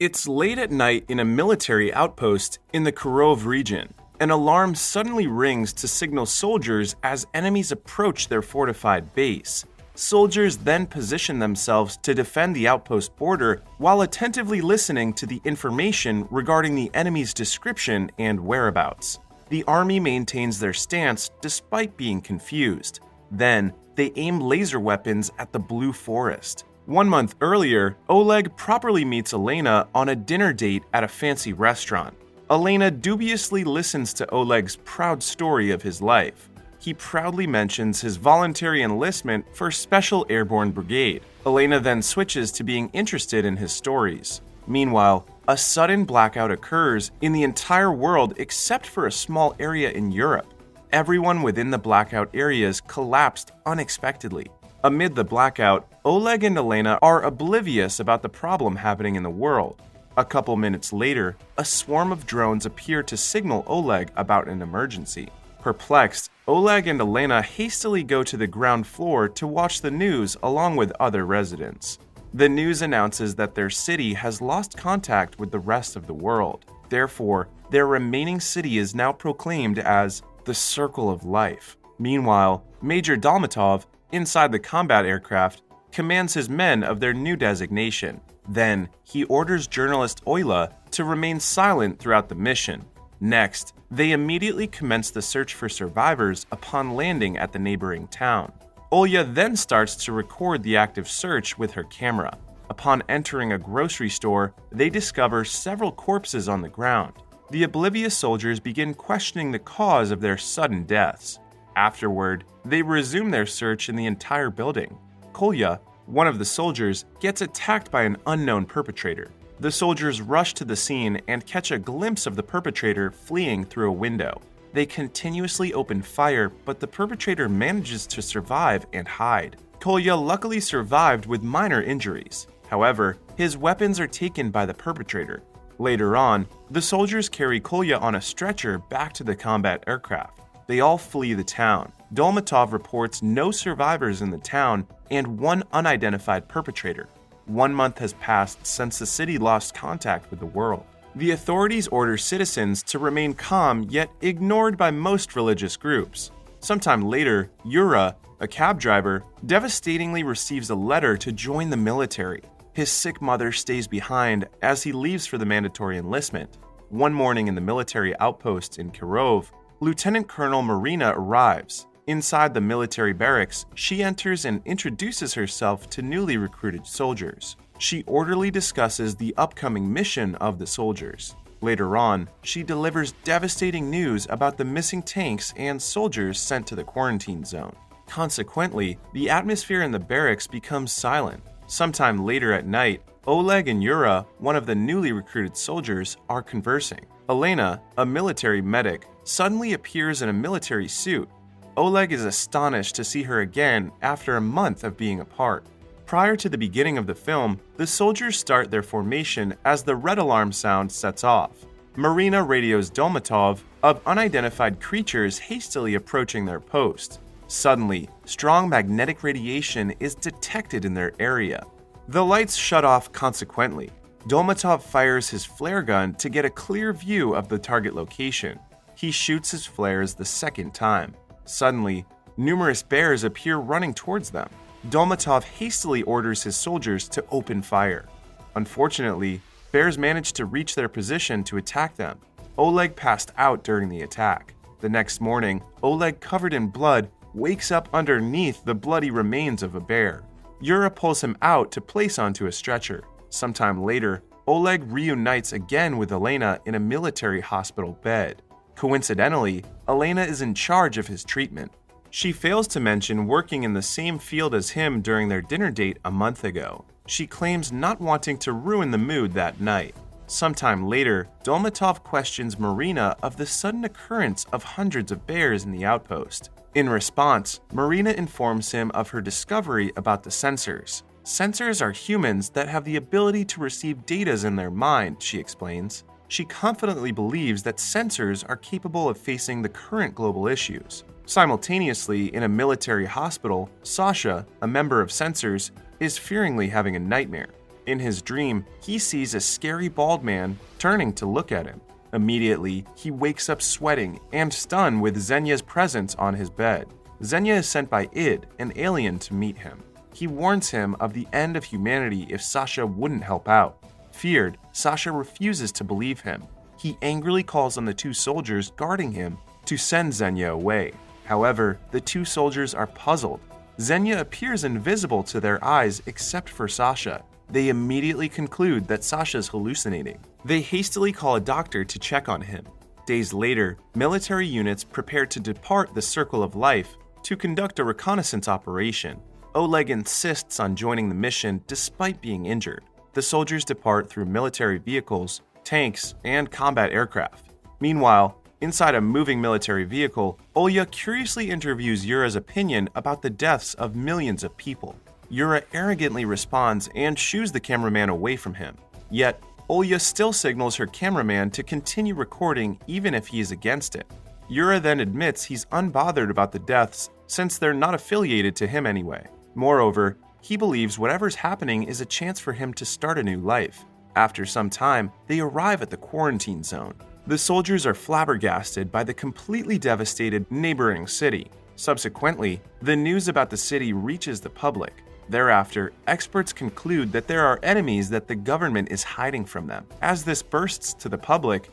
It's late at night in a military outpost in the Kirov region. An alarm suddenly rings to signal soldiers as enemies approach their fortified base. Soldiers then position themselves to defend the outpost border while attentively listening to the information regarding the enemy's description and whereabouts. The army maintains their stance despite being confused. Then, they aim laser weapons at the Blue Forest. 1 month earlier, Oleg properly meets Elena on a dinner date at a fancy restaurant. Elena dubiously listens to Oleg's proud story of his life. He proudly mentions his voluntary enlistment for Special Airborne Brigade. Elena then switches to being interested in his stories. Meanwhile, a sudden blackout occurs in the entire world except for a small area in Europe. Everyone within the blackout areas collapsed unexpectedly. Amid the blackout, Oleg and Elena are oblivious about the problem happening in the world. A couple minutes later, a swarm of drones appear to signal Oleg about an emergency. Perplexed, Oleg and Elena hastily go to the ground floor to watch the news along with other residents. The news announces that their city has lost contact with the rest of the world. Therefore, their remaining city is now proclaimed as the Circle of Life. Meanwhile, Major Dolmatov, inside the combat aircraft, commands his men of their new designation. Then, he orders journalist Oyla to remain silent throughout the mission. Next, they immediately commence the search for survivors upon landing at the neighboring town. Olya then starts to record the active search with her camera. Upon entering a grocery store, they discover several corpses on the ground. The oblivious soldiers begin questioning the cause of their sudden deaths. Afterward, they resume their search in the entire building. Kolya, one of the soldiers, gets attacked by an unknown perpetrator. The soldiers rush to the scene and catch a glimpse of the perpetrator fleeing through a window. They continuously open fire, but the perpetrator manages to survive and hide. Kolya luckily survived with minor injuries. However, his weapons are taken by the perpetrator. Later on, the soldiers carry Kolya on a stretcher back to the combat aircraft. They all flee the town. Dolmatov reports no survivors in the town and one unidentified perpetrator. 1 month has passed since the city lost contact with the world. The authorities order citizens to remain calm, yet ignored by most religious groups. Sometime later, Yura, a cab driver, devastatingly receives a letter to join the military. His sick mother stays behind as he leaves for the mandatory enlistment. One morning in the military outpost in Kirov, Lieutenant Colonel Marina arrives. Inside the military barracks, she enters and introduces herself to newly recruited soldiers. She orderly discusses the upcoming mission of the soldiers. Later on, she delivers devastating news about the missing tanks and soldiers sent to the quarantine zone. Consequently, the atmosphere in the barracks becomes silent. Sometime later at night, Oleg and Yura, one of the newly recruited soldiers, are conversing. Elena, a military medic, suddenly appears in a military suit. Oleg is astonished to see her again after a month of being apart. Prior to the beginning of the film, the soldiers start their formation as the red alarm sound sets off. Marina radios Dolmatov of unidentified creatures hastily approaching their post. Suddenly, strong magnetic radiation is detected in their area. The lights shut off consequently. Dolmatov fires his flare gun to get a clear view of the target location. He shoots his flares the second time. Suddenly, numerous bears appear running towards them. Dolmatov hastily orders his soldiers to open fire. Unfortunately, bears manage to reach their position to attack them. Oleg passed out during the attack. The next morning, Oleg, covered in blood, wakes up underneath the bloody remains of a bear. Yura pulls him out to place onto a stretcher. Sometime later, Oleg reunites again with Elena in a military hospital bed. Coincidentally, Elena is in charge of his treatment. She fails to mention working in the same field as him during their dinner date a month ago. She claims not wanting to ruin the mood that night. Sometime later, Dolmatov questions Marina of the sudden occurrence of hundreds of bears in the outpost. In response, Marina informs him of her discovery about the sensors. Sensors are humans that have the ability to receive data in their mind, she explains. She confidently believes that sensors are capable of facing the current global issues. Simultaneously, in a military hospital, Sasha, a member of Sensors, is fearingly having a nightmare. In his dream, he sees a scary bald man turning to look at him. Immediately, he wakes up sweating and stunned with Xenia's presence on his bed. Xenia is sent by Id, an alien, to meet him. He warns him of the end of humanity if Sasha wouldn't help out. Feared, Sasha refuses to believe him. He angrily calls on the two soldiers guarding him to send Xenia away. However, the two soldiers are puzzled. Xenia appears invisible to their eyes except for Sasha. They immediately conclude that Sasha's hallucinating. They hastily call a doctor to check on him. Days later, military units prepare to depart the Circle of Life to conduct a reconnaissance operation. Oleg insists on joining the mission despite being injured. The soldiers depart through military vehicles, tanks, and combat aircraft. Meanwhile, inside a moving military vehicle, Olya curiously interviews Yura's opinion about the deaths of millions of people. Yura arrogantly responds and shoos the cameraman away from him. Yet, Olya still signals her cameraman to continue recording even if he is against it. Yura then admits he's unbothered about the deaths since they're not affiliated to him anyway. Moreover, he believes whatever's happening is a chance for him to start a new life. After some time, they arrive at the quarantine zone. The soldiers are flabbergasted by the completely devastated neighboring city. Subsequently, the news about the city reaches the public. Thereafter, experts conclude that there are enemies that the government is hiding from them. As this bursts to the public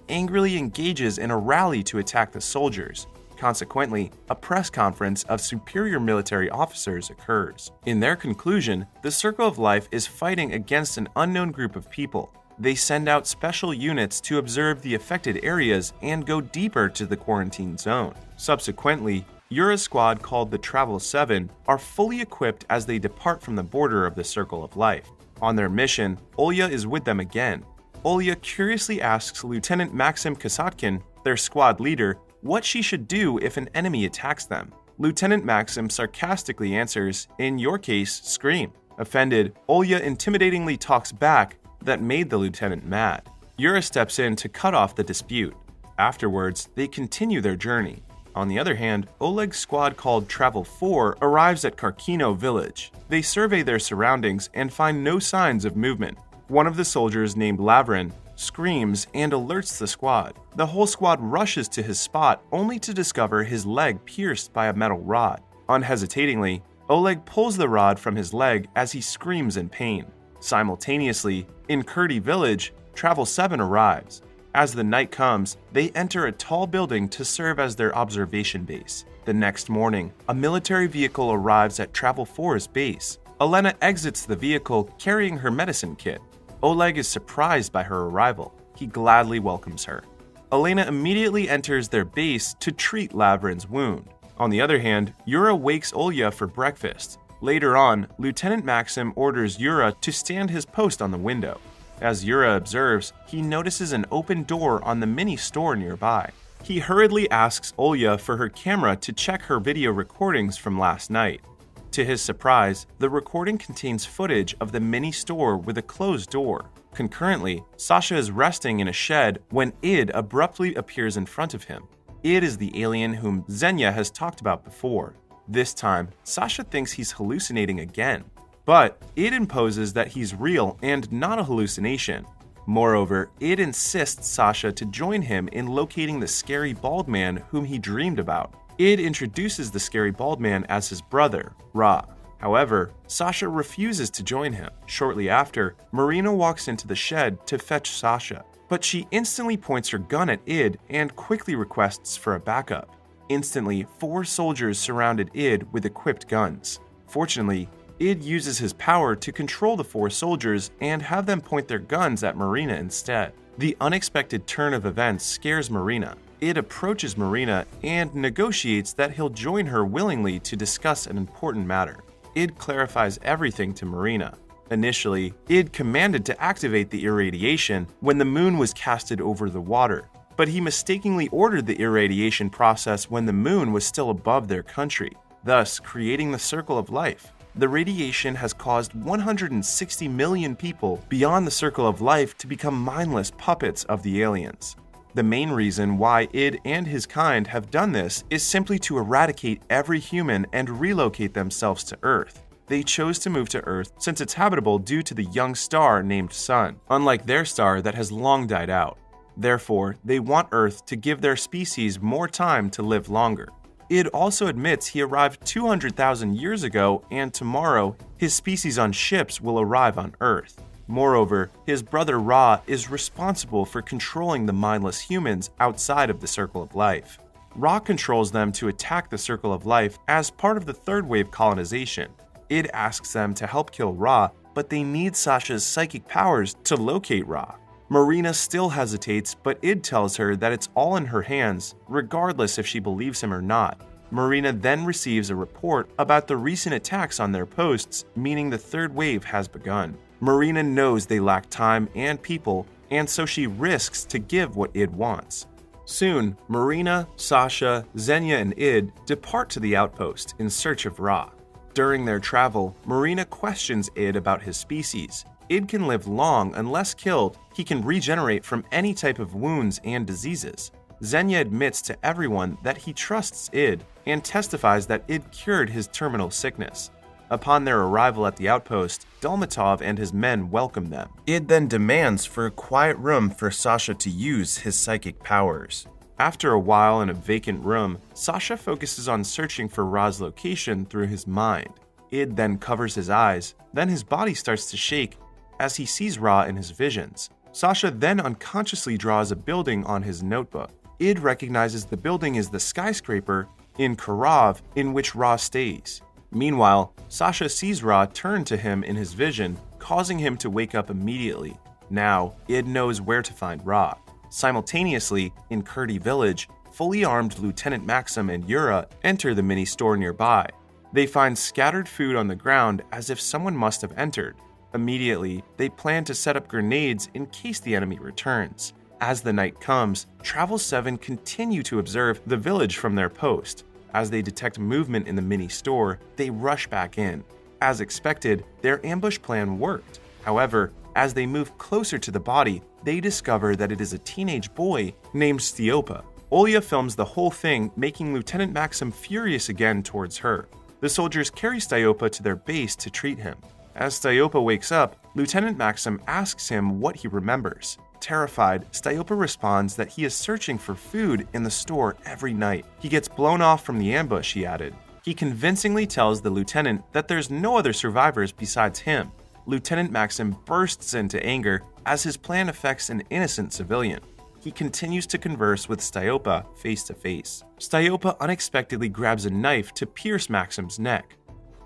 angrily engages in a rally to attack the soldiers. Consequently, a press conference of superior military officers occurs. In their conclusion, the Circle of Life is fighting against an unknown group of people. They send out special units to observe the affected areas and go deeper to the quarantine zone. Subsequently, Yura's squad, called the Travel 7, are fully equipped as they depart from the border of the Circle of Life. On their mission, Olya is with them again. Olya curiously asks Lieutenant Maxim Kasatkin, their squad leader, what she should do if an enemy attacks them. Lieutenant Maxim sarcastically answers, "In your case, scream." Offended, Olya intimidatingly talks back that made the lieutenant mad. Yura steps in to cut off the dispute. Afterwards, they continue their journey. On the other hand, Oleg's squad, called Travel 4, arrives at Karkino village. They survey their surroundings and find no signs of movement. One of the soldiers, named Lavrin, screams and alerts the squad. The whole squad rushes to his spot only to discover his leg pierced by a metal rod. Unhesitatingly, Oleg pulls the rod from his leg as he screams in pain. Simultaneously, in Kurdi village, Travel 7 arrives. As the night comes, they enter a tall building to serve as their observation base. The next morning, a military vehicle arrives at Travel 4's base. Elena exits the vehicle carrying her medicine kit. Oleg is surprised by her arrival. He gladly welcomes her. Elena immediately enters their base to treat Lavrin's wound. On the other hand, Yura wakes Olya for breakfast. Later on, Lieutenant Maxim orders Yura to stand his post on the window. As Yura observes, he notices an open door on the mini store nearby. He hurriedly asks Olya for her camera to check her video recordings from last night. To his surprise, the recording contains footage of the mini store with a closed door. Concurrently, Sasha is resting in a shed when Id abruptly appears in front of him. Id is the alien whom Xenia has talked about before. This time, Sasha thinks he's hallucinating again. But Id imposes that he's real and not a hallucination. Moreover, Id insists Sasha to join him in locating the scary bald man whom he dreamed about. Id introduces the scary bald man as his brother, Ra. However, Sasha refuses to join him. Shortly after, Marina walks into the shed to fetch Sasha, but she instantly points her gun at Id and quickly requests for a backup. Instantly, 4 soldiers surrounded Id with equipped guns. Fortunately, Id uses his power to control the 4 soldiers and have them point their guns at Marina instead. The unexpected turn of events scares Marina. Id approaches Marina and negotiates that he'll join her willingly to discuss an important matter. Id clarifies everything to Marina. Initially, Id commanded to activate the irradiation when the moon was casted over the water, but he mistakenly ordered the irradiation process when the moon was still above their country, thus creating the Circle of Life. The radiation has caused 160 million people beyond the Circle of Life to become mindless puppets of the aliens. The main reason why Id and his kind have done this is simply to eradicate every human and relocate themselves to Earth. They chose to move to Earth since it's habitable due to the young star named Sun, unlike their star that has long died out. Therefore, they want Earth to give their species more time to live longer. Id also admits he arrived 200,000 years ago, and tomorrow, his species on ships will arrive on Earth. Moreover, his brother Ra is responsible for controlling the mindless humans outside of the Circle of Life. Ra controls them to attack the Circle of Life as part of the third wave colonization. Id asks them to help kill Ra, but they need Sasha's psychic powers to locate Ra. Marina still hesitates, but Id tells her that it's all in her hands, regardless if she believes him or not. Marina then receives a report about the recent attacks on their posts, meaning the third wave has begun. Marina knows they lack time and people, and so she risks to give what Id wants. Soon, Marina, Sasha, Xenia, and Id depart to the outpost in search of Ra. During their travel, Marina questions Id about his species. Id can live long unless killed. He can regenerate from any type of wounds and diseases. Xenia admits to everyone that he trusts Id and testifies that Id cured his terminal sickness. Upon their arrival at the outpost, Dolmatov and his men welcome them. Id then demands for a quiet room for Sasha to use his psychic powers. After a while in a vacant room, Sasha focuses on searching for Ra's location through his mind. Id then covers his eyes, then his body starts to shake as he sees Ra in his visions. Sasha then unconsciously draws a building on his notebook. Id recognizes the building is the skyscraper in Karav in which Ra stays. Meanwhile, Sasha sees Ra turn to him in his vision, causing him to wake up immediately. Now, Id knows where to find Ra. Simultaneously, in Kurdi village, fully armed Lieutenant Maxim and Yura enter the mini store nearby. They find scattered food on the ground as if someone must have entered. Immediately, they plan to set up grenades in case the enemy returns. As the night comes, Travel 7 continue to observe the village from their post. As they detect movement in the mini store, they rush back in. As expected, their ambush plan worked. However, as they move closer to the body, they discover that it is a teenage boy named Stiopa. Olya films the whole thing, making Lieutenant Maxim furious again towards her. The soldiers carry Stiopa to their base to treat him. As Stiopa wakes up, Lieutenant Maxim asks him what he remembers. Terrified, Stiopa responds that he is searching for food in the store every night. He gets blown off from the ambush, he added. He convincingly tells the lieutenant that there's no other survivors besides him. Lieutenant Maxim bursts into anger as his plan affects an innocent civilian. He continues to converse with Stiopa face to face. Stiopa unexpectedly grabs a knife to pierce Maxim's neck.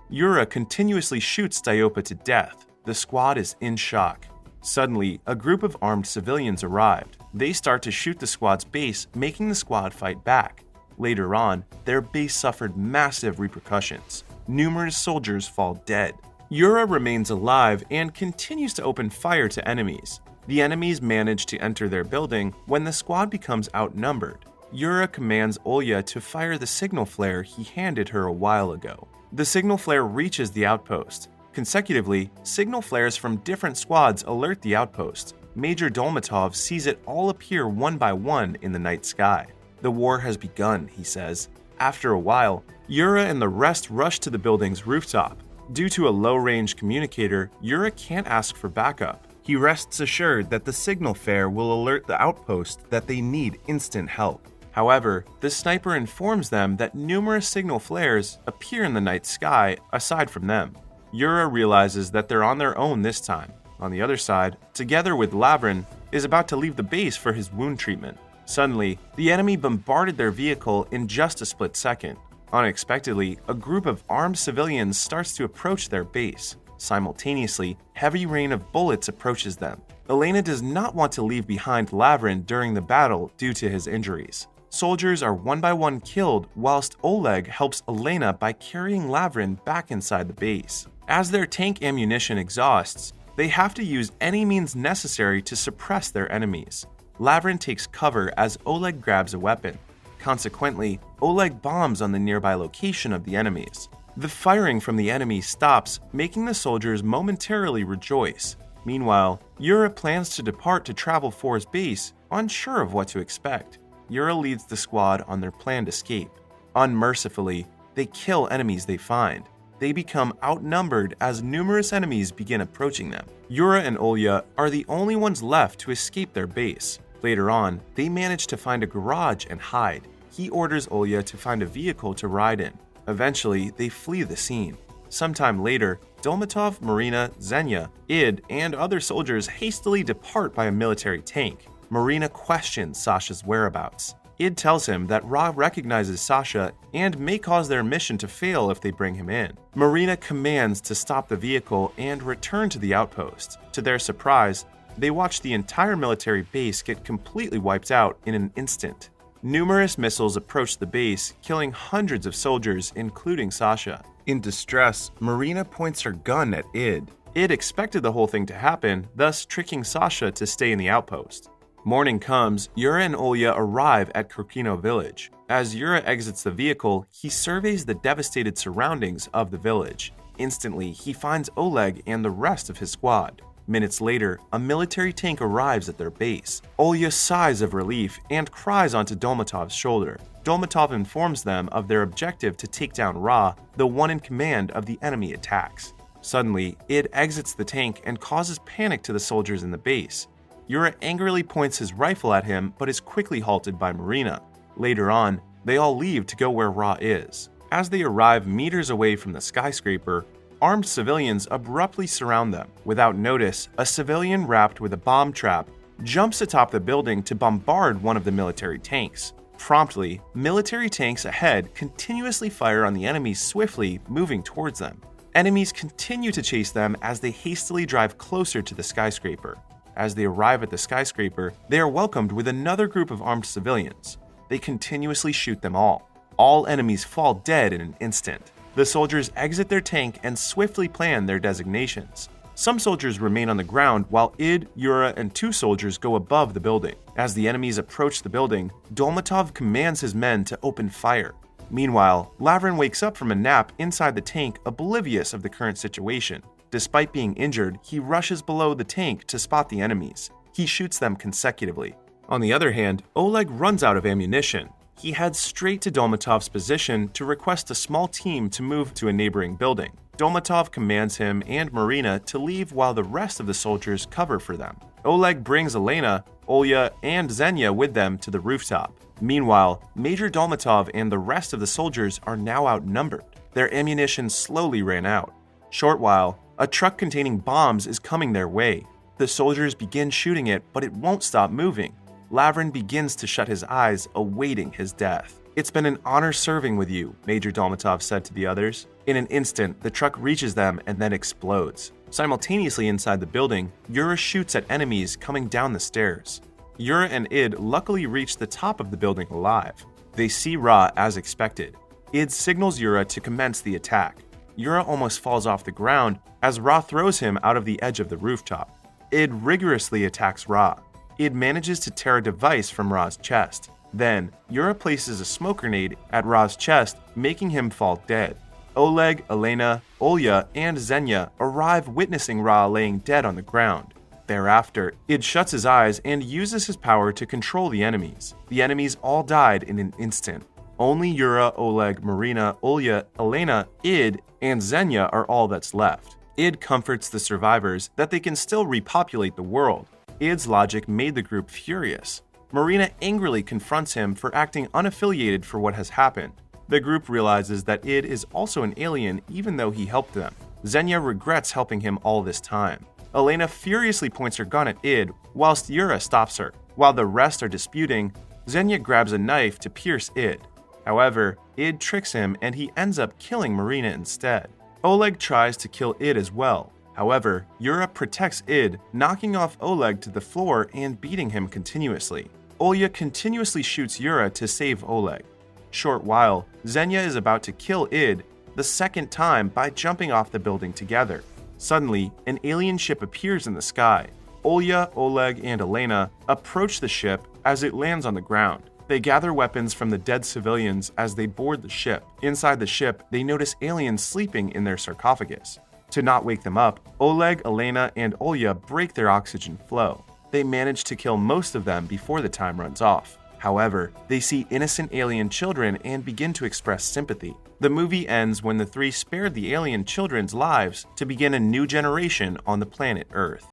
Yura continuously shoots Stiopa to death. The squad is in shock. Suddenly, a group of armed civilians arrived. They start to shoot the squad's base, making the squad fight back. Later on, their base suffered massive repercussions. Numerous soldiers fall dead. Yura remains alive and continues to open fire to enemies. The enemies manage to enter their building when the squad becomes outnumbered. Yura commands Olya to fire the signal flare he handed her a while ago. The signal flare reaches the outpost. Consecutively, signal flares from different squads alert the outpost. Major Dolmatov sees it all appear one by one in the night sky. The war has begun, he says. After a while, Yura and the rest rush to the building's rooftop. Due to a low-range communicator, Yura can't ask for backup. He rests assured that the signal flare will alert the outpost that they need instant help. However, the sniper informs them that numerous signal flares appear in the night sky aside from them. Yura realizes that they're on their own this time. On the other side, together with Lavrin, is about to leave the base for his wound treatment. Suddenly, the enemy bombarded their vehicle in just a split second. Unexpectedly, a group of armed civilians starts to approach their base. Simultaneously, heavy rain of bullets approaches them. Elena does not want to leave behind Lavrin during the battle due to his injuries. Soldiers are one by one killed, whilst Oleg helps Elena by carrying Lavrin back inside the base. As their tank ammunition exhausts, they have to use any means necessary to suppress their enemies. Lavrin takes cover as Oleg grabs a weapon. Consequently, Oleg bombs on the nearby location of the enemies. The firing from the enemy stops, making the soldiers momentarily rejoice. Meanwhile, Yura plans to depart to Travel 4's base, unsure of what to expect. Yura leads the squad on their planned escape. Unmercifully, they kill enemies they find. they become outnumbered as numerous enemies begin approaching them. Yura and Olya are the only ones left to escape their base. Later on, they manage to find a garage and hide. He orders Olya to find a vehicle to ride in. Eventually, they flee the scene. Sometime later, Dolmatov, Marina, Xenia, Id, and other soldiers hastily depart by a military tank. Marina questions Sasha's whereabouts. Id tells him that Ra recognizes Sasha and may cause their mission to fail if they bring him in. Marina commands to stop the vehicle and return to the outpost. To their surprise, they watch the entire military base get completely wiped out in an instant. Numerous missiles approach the base, killing hundreds of soldiers, including Sasha. In distress, Marina points her gun at Id. Id expected the whole thing to happen, thus tricking Sasha to stay in the outpost. Morning comes, Yura and Olya arrive at Kurkino village. As Yura exits the vehicle, he surveys the devastated surroundings of the village. Instantly, he finds Oleg and the rest of his squad. Minutes later, a military tank arrives at their base. Olya sighs of relief and cries onto Dolmatov's shoulder. Dolmatov informs them of their objective to take down Ra, the one in command of the enemy attacks. Suddenly, Id exits the tank and causes panic to the soldiers in the base. Yura angrily points his rifle at him but is quickly halted by Marina. Later on, they all leave to go where Ra is. As they arrive meters away from the skyscraper, armed civilians abruptly surround them. Without notice, a civilian wrapped with a bomb trap jumps atop the building to bombard one of the military tanks. Promptly, military tanks ahead continuously fire on the enemies swiftly moving towards them. Enemies continue to chase them as they hastily drive closer to the skyscraper. As they arrive at the skyscraper, they are welcomed with another group of armed civilians. They continuously shoot them all. All enemies fall dead in an instant. The soldiers exit their tank and swiftly plan their designations. Some soldiers remain on the ground while Id, Yura, and 2 soldiers go above the building. As the enemies approach the building, Dolmatov commands his men to open fire. Meanwhile, Lavrin wakes up from a nap inside the tank, oblivious of the current situation. Despite being injured, he rushes below the tank to spot the enemies. He shoots them consecutively. On the other hand, Oleg runs out of ammunition. He heads straight to Dolmatov's position to request a small team to move to a neighboring building. Dolmatov commands him and Marina to leave while the rest of the soldiers cover for them. Oleg brings Elena, Olya, and Xenia with them to the rooftop. Meanwhile, Major Dolmatov and the rest of the soldiers are now outnumbered. Their ammunition slowly ran out. Short while, a truck containing bombs is coming their way. The soldiers begin shooting it, but it won't stop moving. Lavrin begins to shut his eyes, awaiting his death. "It's been an honor serving with you," Major Dolmatov said to the others. In an instant, the truck reaches them and then explodes. Simultaneously inside the building, Yura shoots at enemies coming down the stairs. Yura and Id luckily reach the top of the building alive. They see Ra as expected. Id signals Yura to commence the attack. Yura almost falls off the ground as Ra throws him out of the edge of the rooftop. Id rigorously attacks Ra. Id manages to tear a device from Ra's chest. Then, Yura places a smoke grenade at Ra's chest, making him fall dead. Oleg, Elena, Olya, and Xenia arrive witnessing Ra laying dead on the ground. Thereafter, Id shuts his eyes and uses his power to control the enemies. The enemies all died in an instant. Only Yura, Oleg, Marina, Olya, Elena, Id, and Xenia are all that's left. Id comforts the survivors that they can still repopulate the world. Id's logic made the group furious. Marina angrily confronts him for acting unaffiliated for what has happened. The group realizes that Id is also an alien even though he helped them. Xenia regrets helping him all this time. Elena furiously points her gun at Id, whilst Yura stops her. While the rest are disputing, Xenia grabs a knife to pierce Id. However, Id tricks him and he ends up killing Marina instead. Oleg tries to kill Id as well. However, Yura protects Id, knocking off Oleg to the floor and beating him continuously. Olya continuously shoots Yura to save Oleg. Short while, Xenia is about to kill Id the second time by jumping off the building together. Suddenly, an alien ship appears in the sky. Olya, Oleg, and Elena approach the ship as it lands on the ground. They gather weapons from the dead civilians as they board the ship. Inside the ship, they notice aliens sleeping in their sarcophagus. To not wake them up, Oleg, Elena, and Olya break their oxygen flow. They manage to kill most of them before the time runs off. However, they see innocent alien children and begin to express sympathy. The movie ends when the three spared the alien children's lives to begin a new generation on the planet Earth.